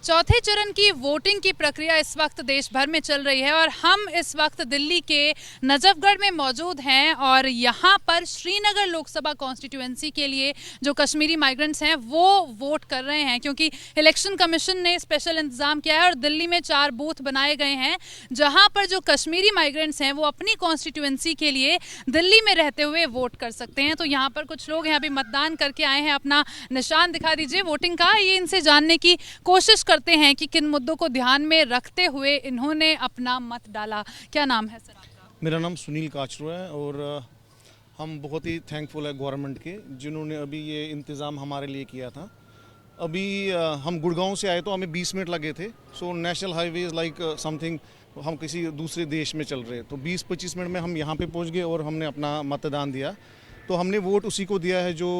चौथे चरण की वोटिंग की प्रक्रिया इस वक्त देश भर में चल रही है और हम इस वक्त दिल्ली के नजफगढ़ में मौजूद हैं और यहाँ पर श्रीनगर लोकसभा कॉन्स्टिट्यूएंसी के लिए जो कश्मीरी माइग्रेंट्स हैं वो वोट कर रहे हैं, क्योंकि इलेक्शन कमीशन ने स्पेशल इंतजाम किया है और दिल्ली में 4 बूथ बनाए गए हैं जहाँ पर जो कश्मीरी माइग्रेंट्स हैं वो अपनी कॉन्स्टिट्यूएंसी के लिए दिल्ली में रहते हुए वोट कर सकते हैं। तो यहाँ पर कुछ लोग हैं अभी मतदान करके आए हैं, अपना निशान दिखा दीजिए वोटिंग का। ये इनसे जानने की कोशिश करते हैं कि किन मुद्दों को ध्यान में रखते हुए इन्होंने अपना मत डाला। क्या नाम है सर आपका? मेरा नाम सुनील काचरू है और हम बहुत ही थैंकफुल है गवर्नमेंट के जिन्होंने अभी ये इंतज़ाम हमारे लिए किया था। अभी हम गुड़गांव से आए तो हमें 20 मिनट लगे थे। So national highway is like something, हम किसी दूसरे देश में चल रहे, तो 20-25 मिनट में हम यहाँ पे पहुँच गए और हमने अपना मतदान दिया। तो हमने वोट उसी को दिया है जो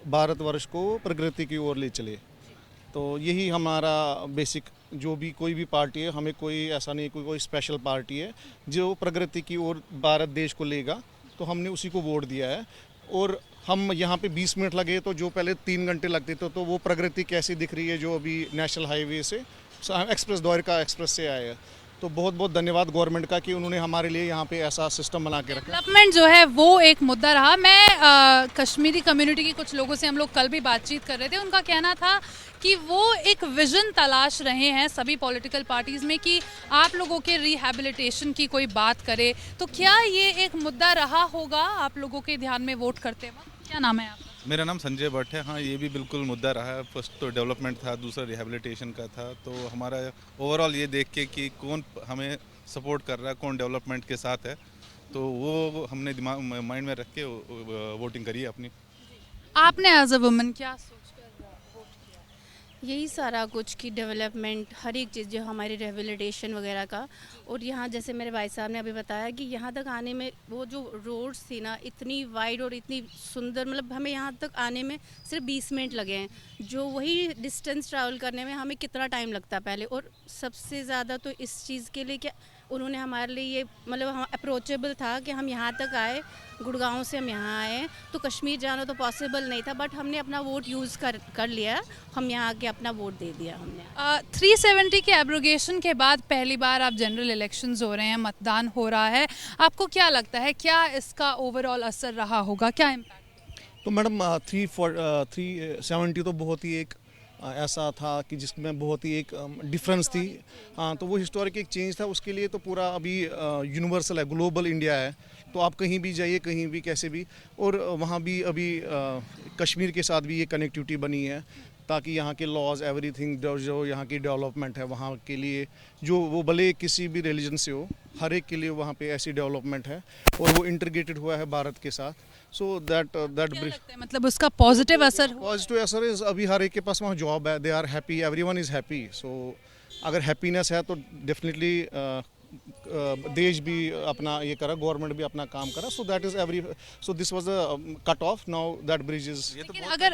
भारतवर्ष को प्रगति की ओर ले चले। तो यही हमारा बेसिक, जो भी कोई भी पार्टी है, हमें कोई ऐसा नहीं कोई स्पेशल पार्टी है जो प्रगति की ओर भारत देश को लेगा, तो हमने उसी को वोट दिया है। और हम यहाँ पे 20 मिनट लगे, तो जो पहले 3 घंटे लगते थे, तो वो प्रगति कैसी दिख रही है जो अभी नेशनल हाईवे से एक्सप्रेस द्वारका एक्सप्रेस से आए हैं। तो बहुत बहुत धन्यवाद गवर्नमेंट का कि उन्होंने हमारे लिए यहाँ पे ऐसा सिस्टम बना के रखा। डेवलपमेंट जो है वो एक मुद्दा रहा। मैं कश्मीरी कम्युनिटी के कुछ लोगों से हम लोग कल भी बातचीत कर रहे थे, उनका कहना था कि वो एक विजन तलाश रहे हैं सभी पॉलिटिकल पार्टीज में कि आप लोगों के रिहैबिलिटेशन की कोई बात करे। तो क्या ये एक मुद्दा रहा होगा आप लोगों के ध्यान में वोट करते वक्त? क्या नाम है आपका? मेरा नाम संजय भट्ट है। हाँ, ये भी बिल्कुल मुद्दा रहा है। फर्स्ट तो डेवलपमेंट था, दूसरा रिहैबिलिटेशन का था। तो हमारा ओवरऑल ये देख के कि कौन हमें सपोर्ट कर रहा है, कौन डेवलपमेंट के साथ है, तो वो हमने दिमाग माइंड में रख के वोटिंग करी है अपनी। आपने एज अ वुमन क्या सोचकर वोट किया? यही सारा कुछ की डेवलपमेंट, हर एक चीज़ जो हमारी रिहैबिलिटेशन वगैरह का। और यहाँ जैसे मेरे भाई साहब ने अभी बताया कि यहाँ तक आने में वो जो रोड्स थी ना, इतनी वाइड और इतनी सुंदर, मतलब हमें यहाँ तक आने में सिर्फ 20 मिनट लगे हैं, जो वही डिस्टेंस ट्रैवल करने में हमें कितना टाइम लगता पहले। और सबसे ज़्यादा तो इस चीज़ के लिए क्या उन्होंने हमारे लिए ये, मतलब हम अप्रोचेबल था कि हम यहाँ तक आए, गुड़गांव से हम यहाँ आए, तो कश्मीर जाना तो पॉसिबल नहीं था, बट हमने अपना वोट यूज़ कर लिया। हम यहाँ आके अपना वोट दे दिया हमने। 370 के एब्रोगेशन के बाद पहली बार आप जनरल इलेक्शंस हो रहे हैं, मतदान हो रहा है, आपको क्या लगता है क्या इसका ओवरऑल असर रहा होगा, क्या इम्पैक्ट? तो मैडम 370 तो बहुत ही एक ऐसा था कि जिसमें बहुत ही एक डिफरेंस थी। हाँ, तो वो हिस्टोरिक एक चेंज था। उसके लिए तो पूरा अभी यूनिवर्सल है, ग्लोबल इंडिया है, तो आप कहीं भी जाइए, कहीं भी कैसे भी। और वहाँ भी अभी कश्मीर के साथ भी ये कनेक्टिविटी बनी है, ताकि यहाँ के लॉज एवरीथिंग जो यहाँ की डेवलपमेंट है वहाँ के लिए, जो वो भले किसी भी रिलीजन से हो, हर एक के लिए वहाँ पे ऐसी डेवलपमेंट है और वो इंटीग्रेटेड हुआ है भारत के साथ। सो दैट मतलब उसका पॉजिटिव असर पॉजिटिव असर इज, अभी हर एक के पास वहाँ जॉब है, they are happy, everyone is happy. So अगर हैप्पीनेस है तो डेफिनेटली देश भी अपना ये करा, गवर्नमेंट भी अपना काम करा। So that is so this was a cut off, now that bridge is.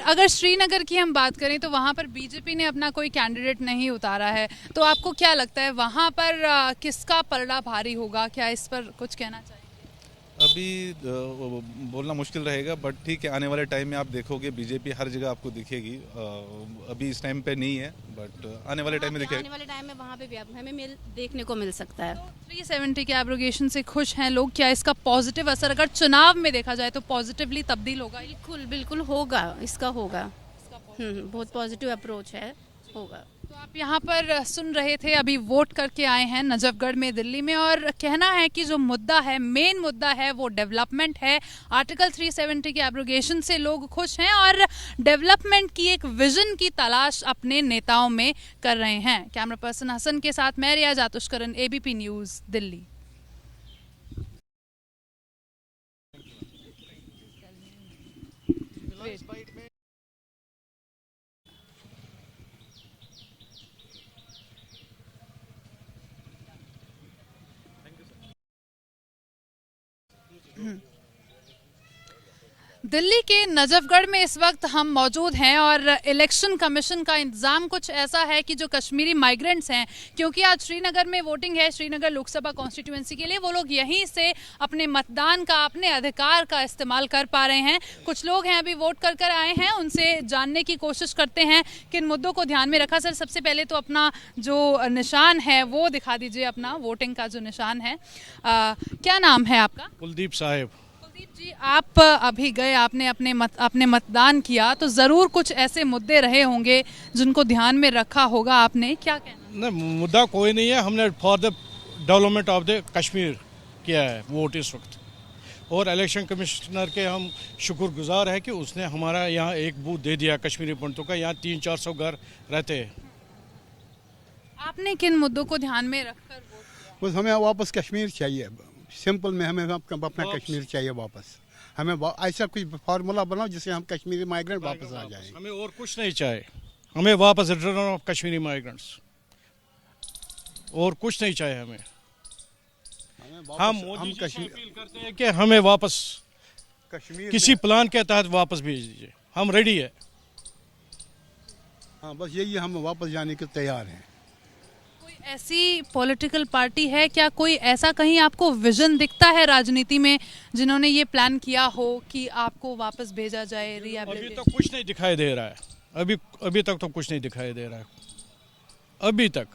अगर श्रीनगर की हम बात करें तो वहाँ पर बीजेपी ने अपना कोई कैंडिडेट नहीं उतारा है, तो आपको क्या लगता है वहाँ पर किसका पलड़ा भारी होगा? क्या इस पर कुछ कहना चाहिए? अभी बोलना मुश्किल रहेगा, बट ठीक है, आने वाले टाइम में आप देखोगे बीजेपी हर जगह आपको दिखेगी। अभी इस टाइम पे नहीं है, बट आने वाले टाइम में दिखेगा। आने वाले टाइम में वहाँ पे भी हमें देखने को मिल सकता है। तो 370 के एब्रोगेशन से खुश हैं लोग, क्या इसका पॉजिटिव असर अगर चुनाव में देखा जाए तो पॉजिटिवली तब्दील होगा? बिल्कुल बिल्कुल होगा, इसका होगा। बहुत पॉजिटिव अप्रोच है, होगा। तो आप यहाँ पर सुन रहे थे, अभी वोट करके आए हैं नजफगढ़ में दिल्ली में, और कहना है कि जो मुद्दा है, मेन मुद्दा है वो डेवलपमेंट है। आर्टिकल 370 के एब्रोगेशन से लोग खुश हैं और डेवलपमेंट की एक विजन की तलाश अपने नेताओं में कर रहे हैं। कैमरा पर्सन हसन के साथ मैं रिया जातुष्करन, ABP न्यूज़, दिल्ली। दिल्ली के नजफगढ़ में इस वक्त हम मौजूद हैं और इलेक्शन कमीशन का इंतज़ाम कुछ ऐसा है कि जो कश्मीरी माइग्रेंट्स हैं, क्योंकि आज श्रीनगर में वोटिंग है श्रीनगर लोकसभा कॉन्स्टिट्यूएंसी के लिए, वो लोग यहीं से अपने मतदान का, अपने अधिकार का इस्तेमाल कर पा रहे हैं। कुछ लोग हैं अभी वोट कर आए हैं, उनसे जानने की कोशिश करते हैं किन मुद्दों को ध्यान में रखा। सर, सबसे पहले तो अपना जो निशान है वो दिखा दीजिए, अपना वोटिंग का जो निशान है। क्या नाम है आपका? कुलदीप साहब। कुलदीप जी, आप अभी गए, आपने अपने मतदान किया, तो ज़रूर कुछ ऐसे मुद्दे रहे होंगे जिनको ध्यान में रखा होगा आपने, क्या कहना? नहीं, मुद्दा कोई नहीं है। हमने for the development of the Kashmir किया है वोट इस वक्त, और इलेक्शन कमिश्नर के हम शुक्रगुजार है कि उसने हमारा यहाँ एक बूथ दे दिया कश्मीरी पंडितों का। यहाँ 300-400 घर रहते हैं। आपने किन मुद्दों को ध्यान में रखकर वोट किया? बस हमें वापस कश्मीर चाहिए, सिंपल में हमें अपना कश्मीर चाहिए वापस। हमें ऐसा कुछ फार्मूला बनाओ जिससे हम कश्मीरी माइग्रेंट वापस आ जाएं। हमें और कुछ नहीं चाहिए, हमें वापस रिटर्न ऑफ कश्मीरी माइग्रेंट्स, और कुछ नहीं चाहिए हमें। हम मोदी जी से अपील करते हैं कि हमें वापस कश्मीर किसी प्लान के तहत वापस भेज दीजिए, हम रेडी है। हाँ, बस यही, हम वापस जाने के तैयार हैं। ऐसी पॉलिटिकल पार्टी है क्या, कोई ऐसा कहीं आपको विजन दिखता है राजनीति में जिन्होंने ये प्लान किया हो कि आपको वापस भेजा जाए? अभी तक कुछ नहीं दिखाई दे रहा है, अभी तक तो कुछ नहीं दिखाई दे रहा है। अभी तक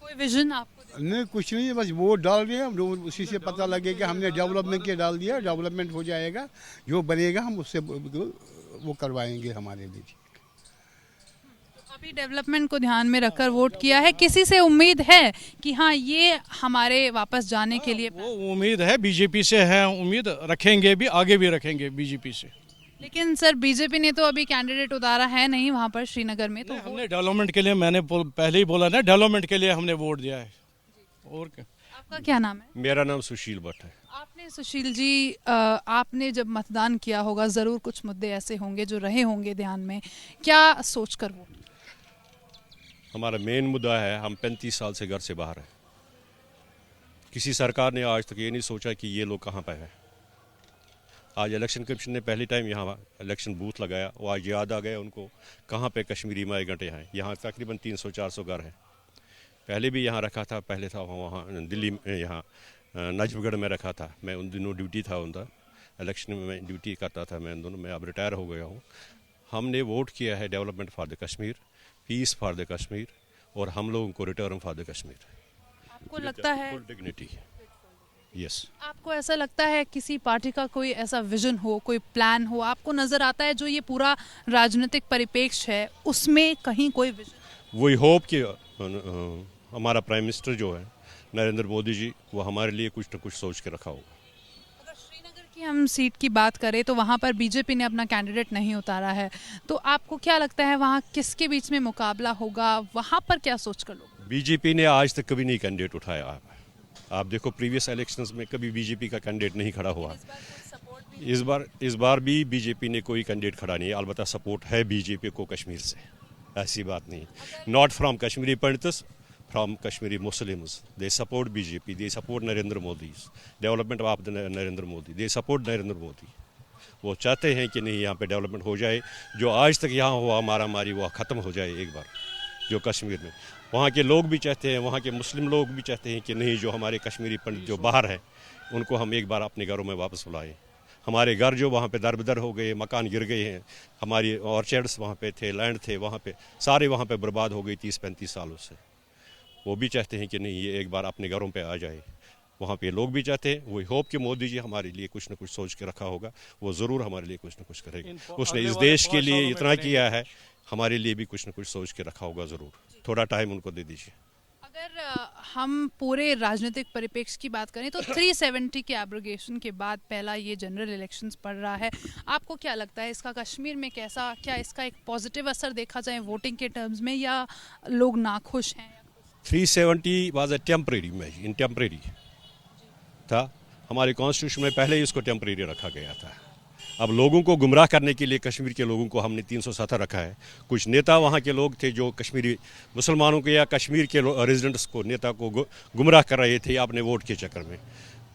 कोई विजन आपको नहीं, कुछ नहीं, बस वोट डाल रहे हैं, उसी से पता लगेगा हमने डेवलपमेंट के डाल दिया, डेवलपमेंट हो जाएगा, जो बनेगा हम उससे वो करवाएंगे हमारे लिए। अभी डेवलपमेंट को ध्यान में रखकर वोट किया है, किसी से उम्मीद है कि हाँ ये हमारे वापस जाने के लिए? वो उम्मीद है, बीजेपी से है उम्मीद, रखेंगे भी, आगे भी रखेंगे बीजेपी से। लेकिन सर, बीजेपी ने तो अभी कैंडिडेट उतारा है नहीं वहाँ पर श्रीनगर में, तो हमने डेवलपमेंट के लिए, मैंने पहले ही बोला ना, डेवलपमेंट के लिए हमने वोट दिया है। और क्या? आपका क्या नाम है? मेरा नाम सुशील भट्ट है। आपने, सुशील जी, आपने जब मतदान किया होगा, ज़रूर कुछ मुद्दे ऐसे होंगे जो रहे होंगे ध्यान में, क्या सोच कर वोट? हमारा मेन मुद्दा है, हम 35 साल से घर से बाहर हैं। किसी सरकार ने आज तक ये नहीं सोचा कि ये लोग कहाँ पे हैं। आज इलेक्शन कमीशन ने पहली टाइम यहाँ इलेक्शन बूथ लगाया, वो आज याद आ गया उनको कहाँ पे कश्मीरी माइग्रेंट हैं। यहाँ तकरीबन 300-400 घर हैं। पहले भी यहाँ रखा था, पहले था वहाँ दिल्ली में, यहाँ नजफगढ़ में रखा था। मैं उन दिनों ड्यूटी था उनका, इलेक्शन में मैं ड्यूटी करता था मैं उन दोनों। मैं अब रिटायर हो गया हूँ। हमने वोट किया है development for the Kashmir, peace for the Kashmir, और हम लोगों को रिटर्न फॉर द कश्मीर। आपको लगता है डिग्निटी? यस। आपको ऐसा लगता है किसी पार्टी का कोई ऐसा विजन हो, कोई प्लान हो, आपको नजर आता है जो ये पूरा राजनीतिक परिप्रेक्ष्य है उसमें कहीं कोई विजन? वही होप कि हमारा प्राइम मिनिस्टर जो है नरेंद्र मोदी जी, वो हमारे लिए कुछ न कुछ सोच के रखा होगा। अगर श्रीनगर की हम सीट की बात करें तो वहाँ पर बीजेपी ने अपना कैंडिडेट नहीं उतारा है, तो आपको क्या लगता है वहाँ किसके बीच में मुकाबला होगा, वहाँ पर क्या सोच कर लोग? बीजेपी ने आज तक कभी नहीं कैंडिडेट उठाया। आप देखो प्रीवियस इलेक्शंस में कभी बीजेपी का कैंडिडेट नहीं खड़ा हुआ। इस बार भी बीजेपी ने कोई कैंडिडेट खड़ा नहीं है। अलबत्ता सपोर्ट है बीजेपी को कश्मीर से, ऐसी बात नहीं। Not from Kashmiri pandits, from Kashmiri Muslims. They support BJP, they support Narendra Modi's development of the Narendra Modi. They support Narendra Modi. वो चाहते हैं कि नहीं यहाँ पे डेवलपमेंट हो जाए, जो आज तक यहाँ हुआ मारामारी वो ख़त्म हो जाए एक बार। जो कश्मीर में वहाँ के लोग भी चाहते हैं, वहाँ के मुस्लिम लोग भी चाहते हैं कि नहीं, जो हमारे कश्मीरी पंडित जो बाहर हैं उनको हम एक बार अपने घरों में वापस बुलाएं। हमारे घर जो वहाँ पे दर-बदर हो गए, मकान गिर गए हैं, हमारी ऑर्चर्ड्स वहाँ पे थे, लैंड थे वहाँ पे, सारे वहाँ पे बर्बाद हो गई 30-35 सालों से। वो भी चाहते हैं कि नहीं, ये एक बार अपने घरों पे आ जाए। वहाँ पे लोग भी चाहते हैं। वही होप कि मोदी जी हमारे लिए कुछ न कुछ सोच के रखा होगा, वो ज़रूर हमारे लिए कुछ न कुछ करेंगे। उसने इस देश के लिए इतना किया है, हमारे लिए भी कुछ न कुछ सोच के रखा होगा ज़रूर। थोड़ा टाइम उनको दे दीजिए। अगर हम पूरे राजनीतिक परिप्रेक्ष्य की बात करें तो 370 के एब्रोगेशन के बाद पहला ये जनरल इलेक्शंस पड़ रहा है, आपको क्या लगता है इसका कश्मीर में कैसा, क्या इसका एक पॉजिटिव असर देखा जाए वोटिंग के टर्म्स में, या लोग नाखुश हैं? 370 वाज अ टेम्परेरी था। हमारे कॉन्स्टिट्यूशन में पहले ही इसको टेम्परेरी रखा गया था। अब लोगों को गुमराह करने के लिए कश्मीर के लोगों को हमने 370 रखा है। कुछ नेता वहाँ के लोग थे जो कश्मीरी मुसलमानों के या कश्मीर के रेजिडेंट्स को, नेता को गुमराह कर रहे थे अपने वोट के चक्कर में।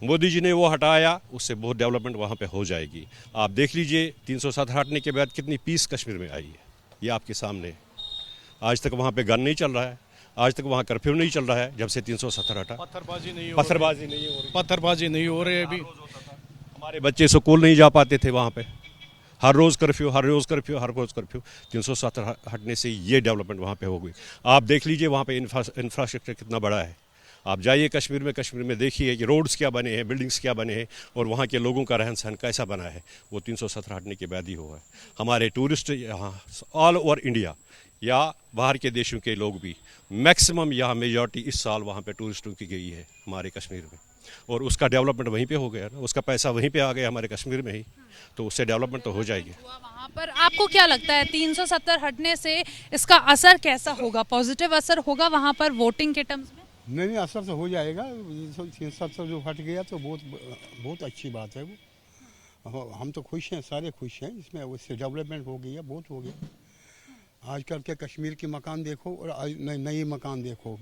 मोदी जी ने वो हटाया, उससे बहुत डेवलपमेंट वहाँ पे हो जाएगी। आप देख लीजिए 307 हटने के बाद कितनी पीस कश्मीर में आई है, ये आपके सामने। आज तक वहाँ पे गन नहीं चल रहा है, आज तक वहाँ कर्फ्यू नहीं चल रहा है जब से 370 हटा। पत्थरबाजी नहीं हो रही है अभी। हमारे बच्चे स्कूल नहीं जा पाते थे वहाँ पे, हर रोज़ कर्फ्यू, हर रोज़ कर्फ्यू, हर रोज़ कर्फ्यू। 370 हटने से ये डेवलपमेंट वहाँ पे हो गई। आप देख लीजिए वहाँ पे इंफ्रास्ट्रक्चर कितना बड़ा है। आप जाइए कश्मीर में देखिए कि रोड्स क्या बने हैं, बिल्डिंग्स क्या बने हैं और वहाँ के लोगों का रहन सहन कैसा बना है। वो 370 हटने के बाद ही हुआ है। हमारे टूरिस्ट यहाँ ऑल ओवर इंडिया या बाहर के देशों के लोग भी मैक्सिमम यहाँ मेजॉरिटी इस साल वहाँ पे टूरिस्टों की गई है हमारे कश्मीर में, और उसका डेवलपमेंट वहीं पे हो गया ना, उसका पैसा वहीं पे आ गया हमारे कश्मीर में ही, तो उससे डेवलपमेंट तो हो जाएगी। वहाँ पर आपको क्या लगता है 370 हटने से इसका असर कैसा होगा, पॉजिटिव असर होगा वहाँ पर वोटिंग के टर्म्स में? नहीं, असर तो हो जाएगा। 370 जो हट गया तो बहुत अच्छी बात है वो। हम तो खुश हैं, सारे खुश हैं इसमें। उससे डेवलपमेंट हो गई है, बहुत हो गया। आजकल के कश्मीर की मकान देखो और नई मकान देखो,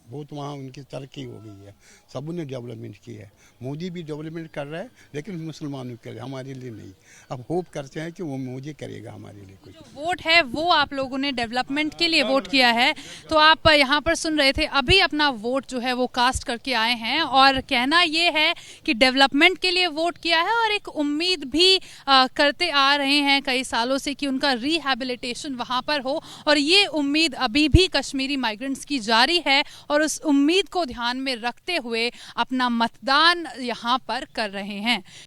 बहुत वहाँ उनकी तरक्की हो गई है। सब ने डेवलपमेंट की है। मोदी भी डेवलपमेंट कर रहा है, लेकिन मुसलमानों के लिए, हमारे लिए नहीं। अब होप करते हैं कि वो मोदी करेगा हमारे लिए कुछ। वोट है वो आप लोगों ने डेवलपमेंट के लिए वोट किया है, तो आप यहाँ पर सुन रहे थे, अभी अपना वोट जो है वो कास्ट करके आए हैं और कहना ये है कि डेवलपमेंट के लिए वोट किया है और एक उम्मीद भी करते आ रहे हैं कई सालों से कि उनका रिहैबिलिटेशन वहाँ पर हो, और ये उम्मीद अभी भी कश्मीरी माइग्रेंट्स की जारी है और उस उम्मीद को ध्यान में रखते हुए अपना मतदान यहाँ पर कर रहे हैं।